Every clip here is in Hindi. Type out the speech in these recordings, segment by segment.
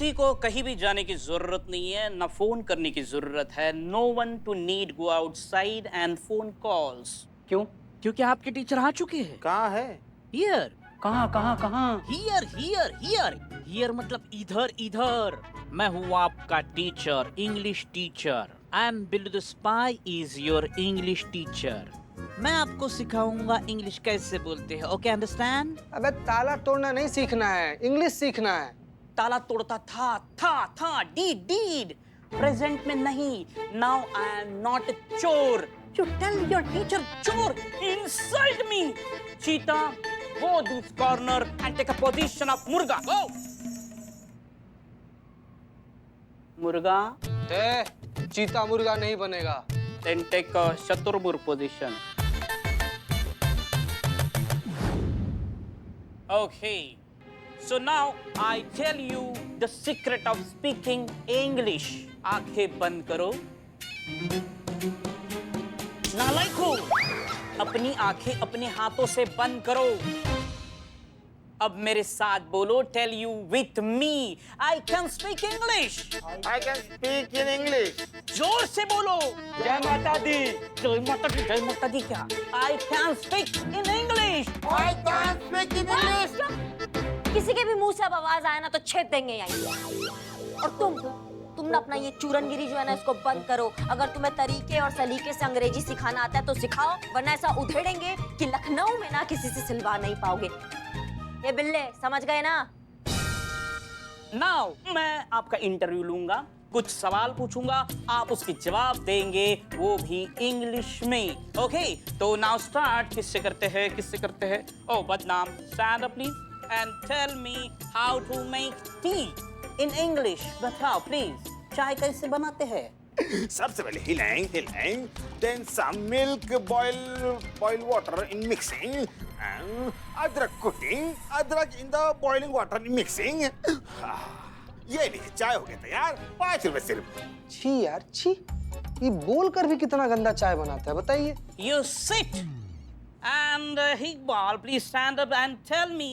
किसी को कहीं भी जाने की जरूरत नहीं है, ना फोन करने की जरूरत है। No one to need go outside and phone calls. क्यों? क्योंकि आपके टीचर आ चुके हैं। कहाँ है? हियर। कहाँ कहाँ कहाँ? Here here here. हियर मतलब इधर इधर। मैं हूँ आपका teacher, English teacher. I am Billu the spy is your English teacher. मैं आपको सिखाऊंगा इंग्लिश कैसे बोलते हैं। Okay, understand? अबे ताला तोड़ना नहीं सीखना है, इंग्लिश सीखना है। ताला तोड़ता था डीड प्रेजेंट में नहीं। नाउ आई एम नॉट चोर। यू टेल योर टीचर चोर इंसल्ट मी। चीता, go this corner and take a position of मुर्गा। गो मुर्गा। चीता मुर्गा नहीं बनेगा। देन टेक अ शतुरमुर्ग position. Okay, so now I tell you the secret of speaking English. आंखें बंद करो। नालायको, अपनी आंखें अपने हाथों से बंद करो। अब मेरे साथ बोलो, tell you with me. I can speak English. I can speak in English. जोर से बोलो। जय माता दी। जय माता दी, जय माता दी क्या? I can speak in English. I can speak in English. किसी के भी मुंह से अब आवाज आए ना तो छेद देंगे यहीं। और तुम ना अपना ये चूरनगिरी जो है ना इसको बंद करो। अगर तुम्हें तरीके और सलीके से अंग्रेजी सिखाना आता है तो सिखाओ, वरना ऐसा उधेड़ेंगे कि लखनऊ में ना किसी से सिलवा नहीं पाओगे। ये बिल्ले समझ गए ना? नाउ मैं आपका इंटरव्यू लूंगा, कुछ सवाल पूछूंगा, आप उसके जवाब देंगे, वो भी इंग्लिश में। ओके, तो नाउ स्टार्ट। किससे करते हैं? ओ बदनाम, stand up please and tell me how to make tea in English. बताओ प्लीज, चाय कैसे बनाते हैं? सबसे पहले हिलाएं, then some milk, boil water in mixing, and अदरक cooking, अदरक in the boiling water in mixing. ये लीजिए, चाय हो गया तैयार, 5 रुपए सिर्फ। छी यार छी, ये बोलकर भी कितना गंदा चाय बनाता है बताइए। You sit and Iqbal, please stand up and tell me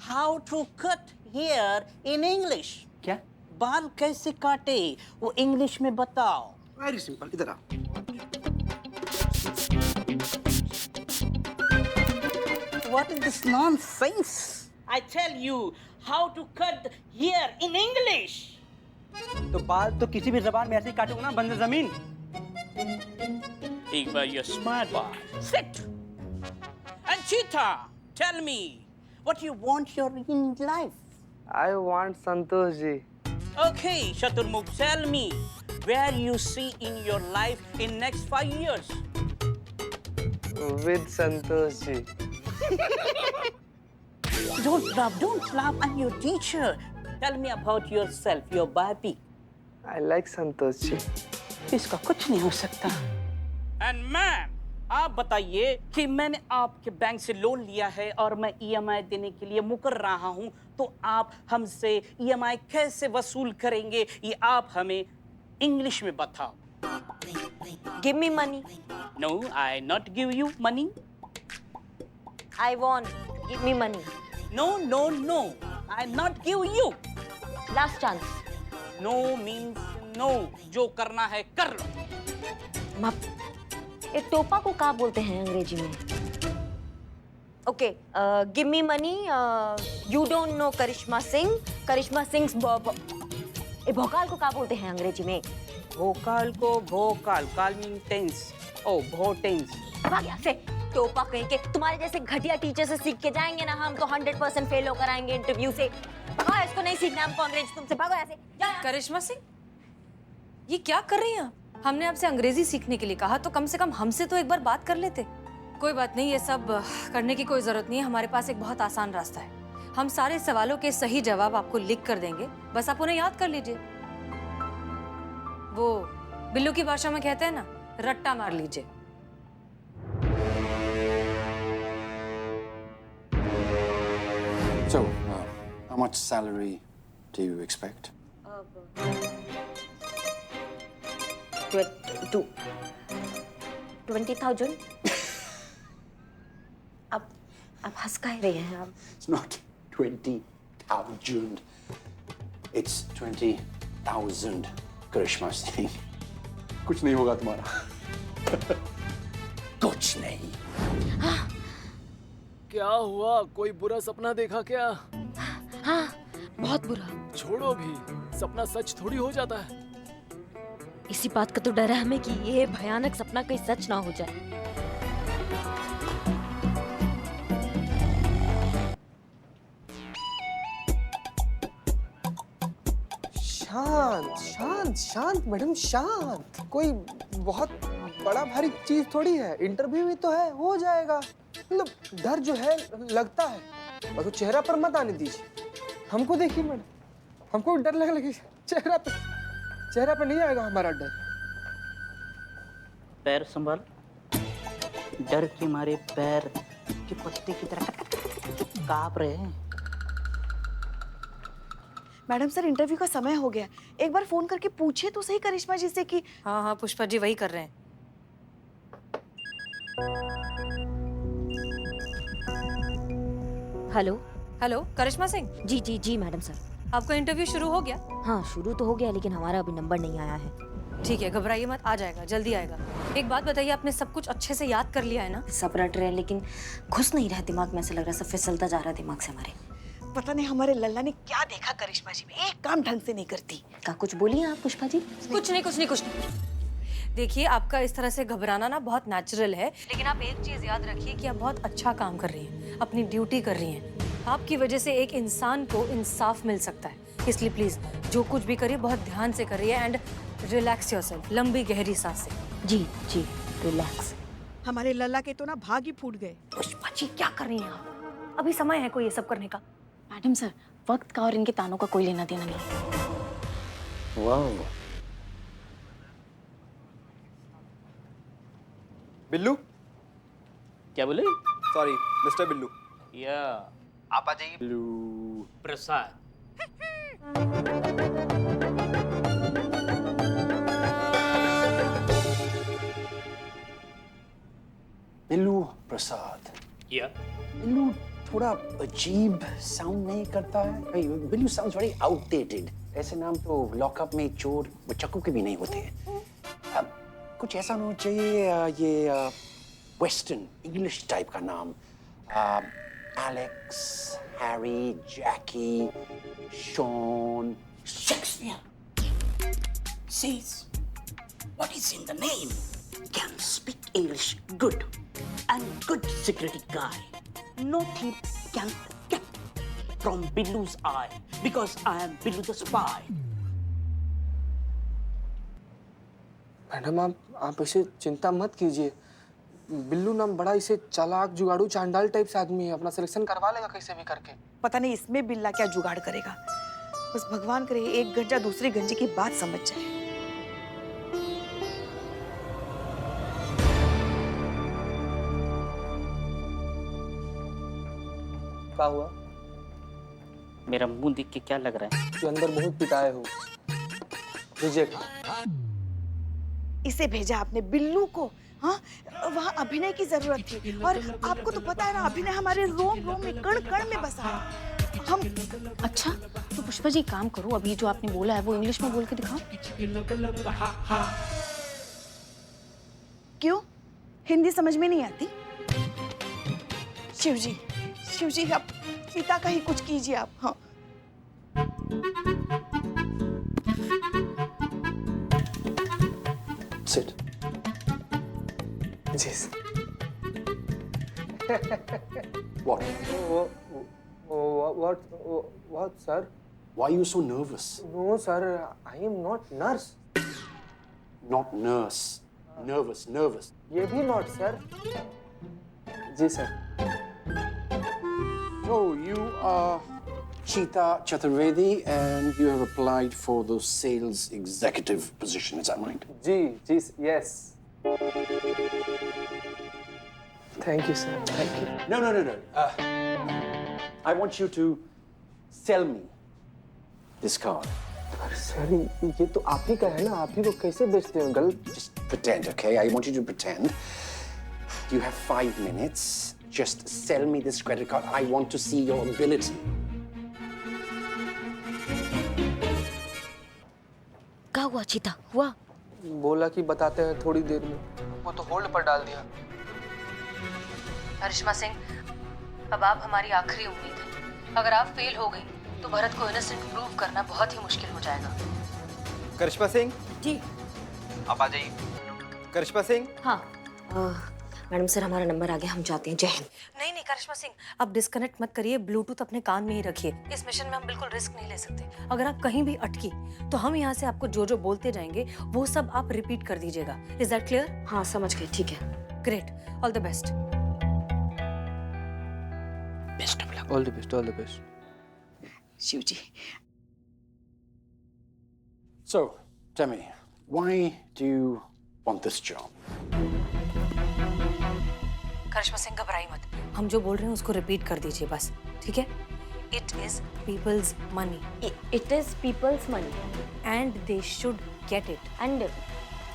how to cut hair in English. क्या? बाल कैसे काटे वो इंग्लिश में बताओ। वेरी सिंपल, इधर आ। What is this nonsense? I tell you how to cut hair in English. तो बाल तो किसी भी जबान में ऐसे ही काटोगे ना, बंदे जमीन। Iqbal, you're smart boy. Sit. And Cheetah, tell me what you want your in life. I want Santosh ji. Okay, Shaturmukh, tell me where you see in your life in next 5 years. With Santosh ji. Don't laugh. I'm your teacher. Tell me about yourself, your baby. I like Santosh ji. इसका कुछ नहीं हो सकता। And ma'am, आप बताइए कि मैंने आपके बैंक से लोन लिया है और मैं ईएमआई देने के लिए मुकर रहा हूँ, तो आप हमसे ईएमआई कैसे वसूल करेंगे, ये आप हमें इंग्लिश में बताओ। Give me money. No, I not give you money. I want. Give me money. No. I not give you. Last chance. No means no. जो करना है कर लो। माप। एक टोपा को क्या बोलते हैं अंग्रेजी में? Okay, give me money. You don't know Karishma Singh. Karishma Singh भोकाल को क्या बोलते हैं अंग्रेजी में? भोकाल को भोकाल, काल मीन टेंस। ओ भोटेंस। भाग यहाँ से, टोपा कहीं के। तुम्हारे जैसे घटिया टीचर से सीख के जाएंगे ना हम तो 100% फेल होकर आएंगे इंटरव्यू से। भागो, इसको नहीं सीखना हमको अंग्रेजी तुमसे। भागो यहाँ से। करिश्मा सिंह, ये क्या कर रही हैं आप? हमने आपसे अंग्रेजी सीखने के लिए कहा, तो कम से कम हमसे तो एक बार बात कर लेते। कोई बात नहीं, ये सब करने की कोई जरूरत नहीं है। हमारे पास एक बहुत आसान रास्ता है। हम सारे सवालों के सही जवाब आपको लिख कर देंगे, बस आप उन्हें याद कर लीजिए। वो बिल्लू की भाषा में कहते हैं ना, रट्टा मार लीजिए। So, how much salary do you expect? 20,000। आप हंस कह रहे हैं आप? It's not 20,000. It's 20,000 करिश्मा सिंह। कुछ नहीं होगा तुम्हारा। कुछ नहीं। क्या हुआ? कोई बुरा सपना देखा क्या? हाँ, बहुत बुरा। छोड़ो भी, सपना सच थोड़ी हो जाता है। इसी बात का तो डर है हमें कि ये भयानक सपना कहीं सच ना हो जाए। शांत शांत शांत मैडम, शांत। कोई बहुत बड़ा भारी चीज थोड़ी है, इंटरव्यू ही तो है, हो जाएगा। मतलब डर जो है लगता है, और तो चेहरा पर मत आने दीजिए। हमको देखिए मैडम, हमको डर लगे चेहरा पे नहीं आएगा हमारा डर। पैर संभाल। डर के मारे पैर के पत्ते की तरह कांप रहे हैं। मैडम सर, इंटरव्यू का समय हो गया, एक बार फोन करके पूछे तो सही करिश्मा जी से कि। हाँ हाँ पुष्पा जी वही कर रहे हैं। हेलो। हेलो करिश्मा सिंह, जी जी जी मैडम सर। आपका इंटरव्यू शुरू हो गया? हाँ, शुरू तो हो गया लेकिन हमारा अभी नंबर नहीं आया है। ठीक है, घबराइए मत, आ जाएगा, जल्दी आएगा। एक बात बताइए, आपने सब कुछ अच्छे से याद कर लिया है ना? सब रट रहे हैं लेकिन घुस नहीं रहा दिमाग में, ऐसा लग रहा है सब फिसलता जा रहा है दिमाग से हमारे। पता नहीं हमारे लल्ला ने क्या देखा करिश्मा जी में, एक काम ढंग से नहीं करती। क्या कुछ बोलिए आप पुष्पा जी? कुछ नहीं। देखिए, आपका इस तरह से घबराना ना बहुत नेचुरल है, लेकिन आप एक चीज याद रखिए कि आप बहुत अच्छा काम कर रही हैं, अपनी ड्यूटी कर रही हैं। आपकी वजह से एक इंसान को इंसाफ मिल सकता है, इसलिए प्लीज जो कुछ भी करिए बहुत ध्यान से करिए एंड रिलैक्स योरसेल्फ। लंबी गहरी सांसें। जी जी, रिलैक्स। हमारे लल्ला के तो ना भाग ही फूट गए। पुष्पा जी क्या कर रही हैं आप? अभी समय है कोई ये सब करने का? मैडम सर, वक्त का और इनके तानों का कोई लेना देना नहीं। वाह। बिल्लू, क्या बोले? Sorry mister Billu. या आप आ जाइए। बिल्लू। प्रसाद। बिल्लू प्रसाद। या बिल्लू थोड़ा अजीब साउंड नहीं करता है? Billu sounds very outdated. ऐसे नाम तो लॉकअप में चोर बच्चों के भी नहीं होते हैं। कुछ ऐसा होना चाहिए, ये वेस्टर्न इंग्लिश टाइप का नाम। Alex, Harry, Jackie, Shawn, Shakespeare. Says, what is in the name? Can speak English good and good security guy. No thief can get from Billu's eye because I am Billu the spy. Madam आप इसे चिंता मत कीजिए। बिल्लू नाम बड़ा इसे चालाक, जुगाड़ू, चांडाल टाइप से आदमी है, अपना सिलेक्शन करवा लेगा कैसे भी करके। पता नहीं इसमें बिल्ला क्या जुगाड़ करेगा। बस भगवान करे एक गंजा दूसरी गंजे की बात समझ जाए। क्या हुआ? मेरा मुंह देख के क्या लग रहा है? तू अंदर बहुत पिटाए हो। रिजेक्ट। इसे भेजा आपने बिल्लू को? हाँ, वहाँ अभिनय की जरूरत थी और आपको तो पता है ना, अभिनय हमारे रोम रोम में कण कण में बसा है। हम। अच्छा तो पुष्पा जी काम करो, अभी जो आपने बोला है वो इंग्लिश में बोल के दिखाओ। क्यों, हिंदी समझ में नहीं आती? शिव जी आप पिता का ही कुछ कीजिए आप। हाँ Sit. Ji What? What sir? Why are you so nervous? No sir, I am not nurse. Not nurse. Nervous. ये भी not sir. जी sir. So you are Cheetah Chaturvedi and you have applied for the sales executive position, is that right? जी yes. Thank you sir. Thank you. No. I want you to sell me this card. Sir ये तो आप ही का है ना, आप ही को कैसे बेचते हो? गलत। Just pretend, okay? I want you to pretend. You have 5 minutes. Just sell me this credit card. I want to see your ability. क्या हुआ चीता, हुआ? बोला कि बताते हैं थोड़ी देर में, वो तो होल्ड पर डाल दिया। करिश्मा सिंह, अब आप हमारी आखिरी उम्मीद है। अगर आप फेल हो गई तो भरत को इनोसेंट प्रूव करना बहुत ही मुश्किल हो जाएगा। करिश्मा सिंह, जी। आप आ जाइए। करिश्मा सिंह। हाँ। मैडम सर, हमारा नंबर आ गया, हम जाते हैं। जय हिंद। नहीं नहीं करिश्मा सिंह, आप डिस्कनेक्ट मत करिए, ब्लूटूथ अपने कान में ही रखिए। इस मिशन में हम बिल्कुल रिस्क नहीं ले सकते। अगर आप कहीं भी अटकी तो हम यहाँ से आपको जो जो बोलते जाएंगे वो सब आप रिपीट कर दीजिएगा। Is that clear? हाँ, समझ गए, ठीक है। Great, all the best. Best of luck. All the best, all the best. Shiv ji, So, tell me, why do you want this job? Karishma Singh, घबराइए मत, हम जो बोल रहे हैं उसको रिपीट कर दीजिए बस, ठीक है? It is peoples money it is peoples money and they should get it. And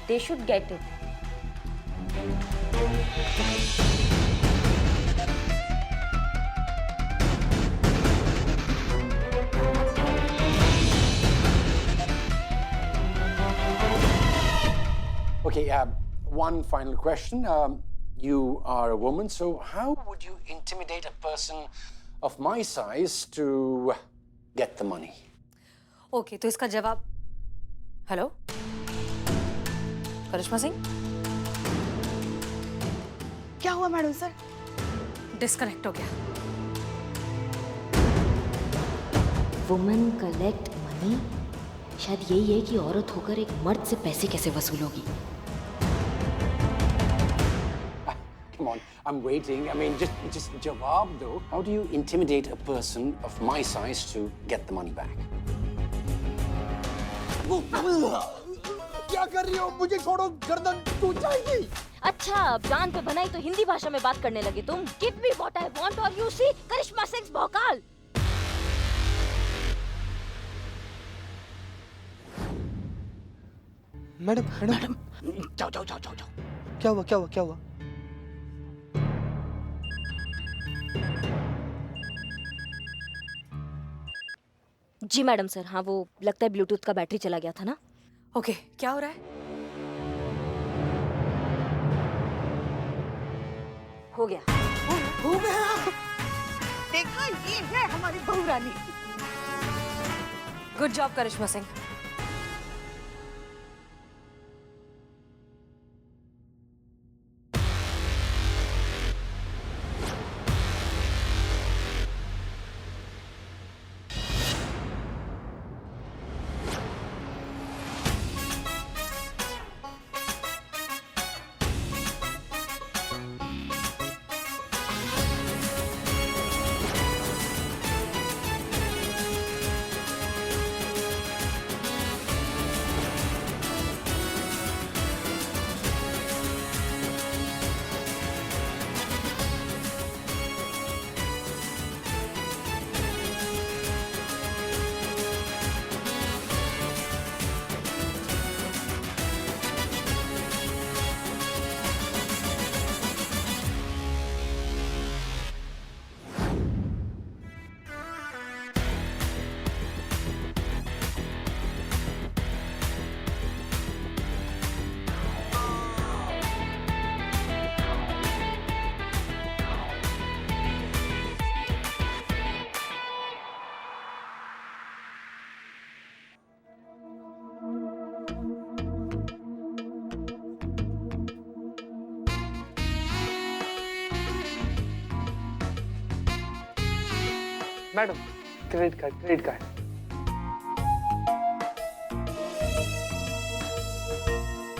they should get it. Okay, one final question. You are a woman, so how would you intimidate a person of my size to get the money? Okay, तो इसका जवाब। हेलो करिश्मा सिंह, क्या हुआ मैडम सर? डिस्कनेक्ट हो गया। वुमेन कलेक्ट मनी, शायद यही है कि औरत होकर एक मर्द से पैसे कैसे वसूलोगी। Come on, I'm waiting. I mean, just jawab though. How do you intimidate a person of my size to get the money back? क्या कर रही हो? मुझे छोड़ो, गर्दन टूट जाएगी। अच्छा, अब जान पे बनाई तो हिंदी भाषा में बात करने लगे तुम। Give me what I want और यू सी करिश्मा सिंह भौकाल। मैडम मैडम, जाओ जाओ जाओ जाओ जाओ। क्या हुआ, क्या हुआ, क्या हुआ? जी मैडम सर, हाँ वो लगता है ब्लूटूथ का बैटरी चला गया था ना। ओके, क्या हो रहा है? हो गया। हो गया। देखा, ये है हमारी बहू रानी। Good job Karishma Singh. Madam, credit card, credit card.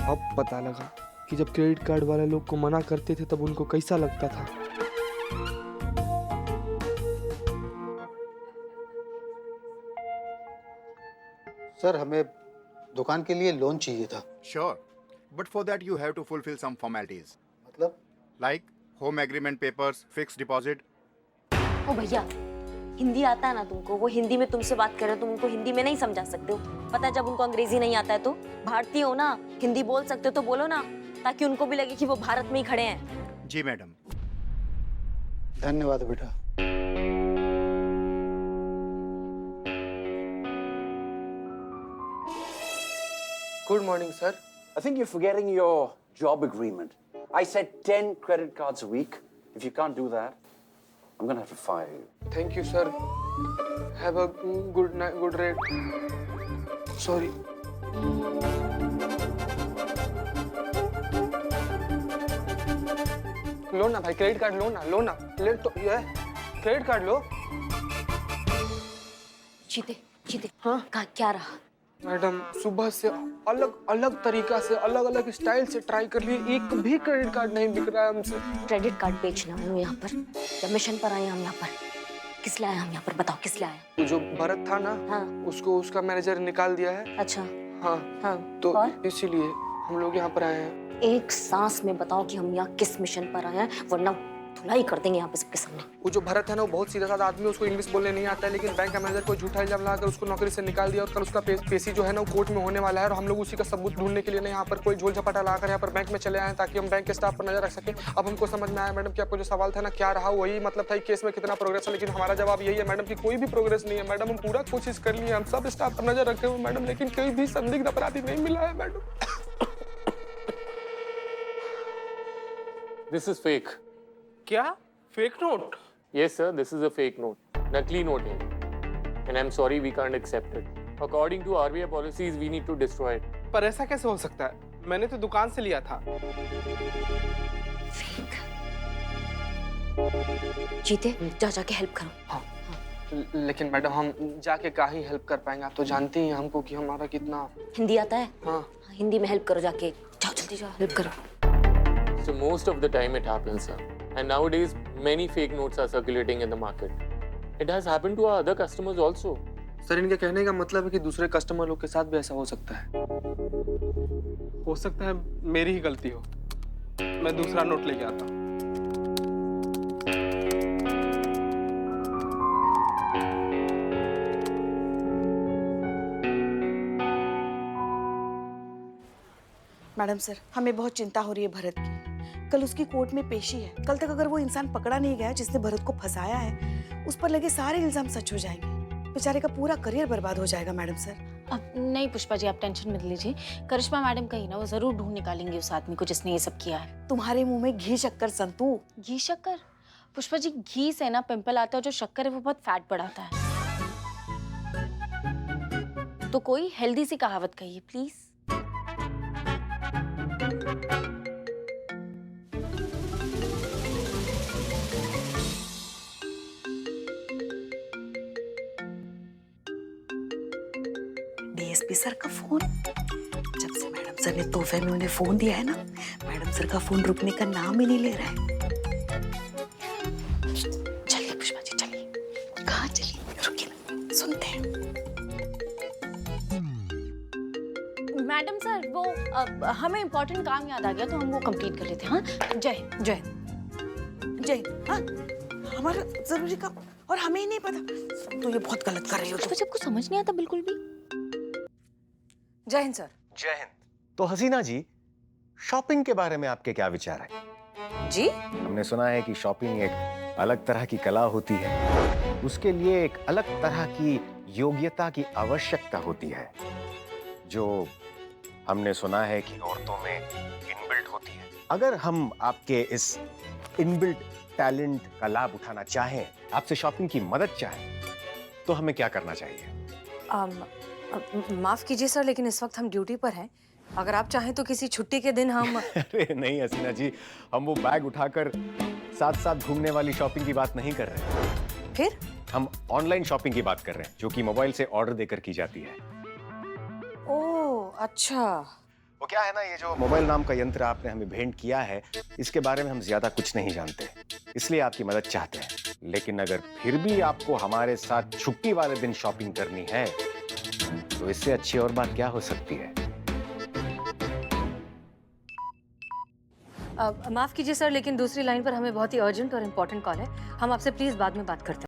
अब पता लगा कि जब क्रेडिट कार्ड वाले लोग को मना करते थे तब उनको कैसा लगता था। सर, हमें दुकान के लिए लोन चाहिए था। Sure, but for that you have to fulfill some formalities. मतलब? Like home agreement papers, fixed deposit. ओ भैया, हिंदी आता है ना तुमको? वो हिंदी में तुमसे बात कर रहे हो, तुम उनको हिंदी में नहीं समझा सकते हो? पता है, जब उनको अंग्रेजी नहीं आता है तो भारतीय हो ना, हिंदी बोल सकते हो तो बोलो ना, ताकि उनको भी लगे कि वो भारत में ही खड़े हैं। जी मैडम। धन्यवाद बेटा। Good morning sir. I think you're forgetting your job agreement. I said 10 credit cards a week. If you can't do that, I'm gonna have to fire you. Thank you sir. Have a good night, good rate. Sorry. लो ना भाई, क्रेडिट कार्ड लो ना, ले तो ये क्रेडिट कार्ड लो। जीते जीते, हाँ? क्या रहा? मैडम सुबह से अलग अलग तरीका से, अलग अलग स्टाइल से ट्राई कर लिए, एक भी क्रेडिट कार्ड नहीं बिक रहा है हमसे। क्रेडिट कार्ड बेचना हूँ यहाँ पर, या मिशन पर आए हम यहाँ पर? किस लिए आए हम यहाँ पर, बताओ किस लिए आए? वो जो भरत था ना, हाँ। उसको उसका मैनेजर निकाल दिया है। अच्छा। हाँ हाँ, तो और? इसीलिए हम लोग यहाँ पर आए हैं। एक सांस में बताओ कि हम यहाँ किस मिशन पर आए हैं, वरना धुलाई कर देंगे यहाँ पे सबके सामने। वो जो भरत है ना, वो बहुत सीधा साधा आदमी है, उसको इंग्लिश बोलने नहीं आता है, लेकिन बैंक का मैनेजर को झूठा इल्जाम लगाकर उसको नौकरी से निकाल दिया, और कल उसका पेशी जो है ना, वो कोर्ट में होने वाला है, और हम लोग उसी का सबूत ढूंढने के लिए ना यहाँ पर कोई झोल झपाटा लगाकर यहाँ पर बैंक में चले आए, ताकि हम बैंक के स्टाफ पर नजर रख सके। अब हमको समझ में आया मैडम कि आपको जो सवाल था ना, क्या रहा वही मतलब था केस में कितना प्रोग्रेस है, लेकिन हमारा जवाब यही है मैडम कि कोई भी प्रोग्रेस नहीं है मैडम। हम पूरा कोशिश कर लिए, हम सब स्टाफ पर नजर रखे हुए मैडम, लेकिन कोई भी संदिग्ध अपराधी नहीं मिला है मैडम। This is fake. क्या fake note? Yes, sir, this is a fake note. नकली नोट है. And I'm sorry, we can't accept it. According to RBI policies, we need to destroy it. पर ऐसा कैसे हो सकता है? मैंने तो दुकान से लिया था। जीते, जाके हेल्प करो। हाँ। लेकिन मैडम हम जाके क्या ही हेल्प कर पाएंगे? आप तो जानती हैं हमको कि हमारा कितना हिंदी आता है? हाँ। हिंदी में हेल्प करो जाके, जाओ जल्दी जाओ, हेल्प करो। So most of the time it happens, sir. And nowadays, many fake notes are circulating in the market. It has happened to our other customers also. Sir इनके कहने का मतलब है कि दूसरे कस्टमर लोग के साथ भी ऐसा हो सकता है। हो सकता है मेरी ही गलती हो। मैं दूसरा नोट लेके आता हूँ। मैडम सर, हमें बहुत चिंता हो रही है भरत की। कल उसकी कोर्ट में पेशी है। कल तक अगर वो इंसान पकड़ा नहीं गया जिसने भरत को फंसाया है, उस पर लगे सारे इल्जाम सच हो जाएंगे। बेचारे का पूरा करियर बर्बाद हो जाएगा मैडम सर। अब नहीं पुष्पा जी, आप टेंशन मत लीजिए। करिश्मा मैडम कहीं ना वो जरूर ढूंढ निकालेंगे उस आदमी को जिसने ये सब किया है। तुम्हारे मुंह में घी शक्कर संतू। घी शक्कर? पुष्पा जी, घी से ना पिंपल आता है, जो शक्कर है वो बहुत फैट बढ़ाता है। तो कोई हेल्दी सी कहावत कहिए प्लीज। डीएसपी सर का फोन। जब से मैडम सर ने तोहफे में उन्हें फोन दिया है ना, मैडम सर का फोन रुकने का नाम ही नहीं ले रहा है। चलिए पुष्पा जी चलिए। कहाँ चलिए? रुकिए ना, सुनते हैं। मैडम सर वो हमें इम्पोर्टेंट काम याद आ गया, तो हम वो कंप्लीट कर लेते हैं। हाँ, जय हिंद। जय हिंद। जय हिंद। हाँ, हमारा जरूरी काम और हमें ही नहीं पता। तो ये बहुत गलत कर रही हो। तो सबको समझ नहीं आता बिल्कुल भी। जय हिंद सर। जय हिंद। तो हसीना जी, शॉपिंग के बारे में आपके क्या विचार है? जी? हमने सुना है कि शॉपिंग एक अलग तरह की कला होती है। उसके लिए एक अलग तरह की योग्यता की आवश्यकता होती है, जो हमने सुना है कि औरतों में इनबिल्ट होती है। अगर हम आपके इस इनबिल्ट टैलेंट का लाभ उठाना चाहें, आपसे शॉपिंग की मदद चाहें, तो हमें क्या करना चाहिए? माफ कीजिए सर, लेकिन इस वक्त हम ड्यूटी पर हैं। अगर आप चाहें तो किसी छुट्टी के दिन हम अरे नहीं हसीना जी, हम वो बैग उठाकर साथ साथ घूमने वाली शॉपिंग की बात नहीं कर रहे। फिर हम ऑनलाइन शॉपिंग की बात कर रहे हैं, जो कि मोबाइल से ऑर्डर देकर की जाती है। ओह अच्छा। वो क्या है ना, ये जो मोबाइल नाम का यंत्र आपने हमें भेंट किया है, इसके बारे में हम ज्यादा कुछ नहीं जानते, इसलिए आपकी मदद चाहते हैं। लेकिन अगर फिर भी आपको हमारे साथ छुट्टी वाले दिन शॉपिंग करनी है, तो इससे अच्छी और बात क्या हो सकती है? माफ कीजिए सर, लेकिन दूसरी लाइन पर हमें बहुत ही अर्जेंट और इम्पोर्टेंट कॉल है। हम आपसे प्लीज बाद में बात करते हैं।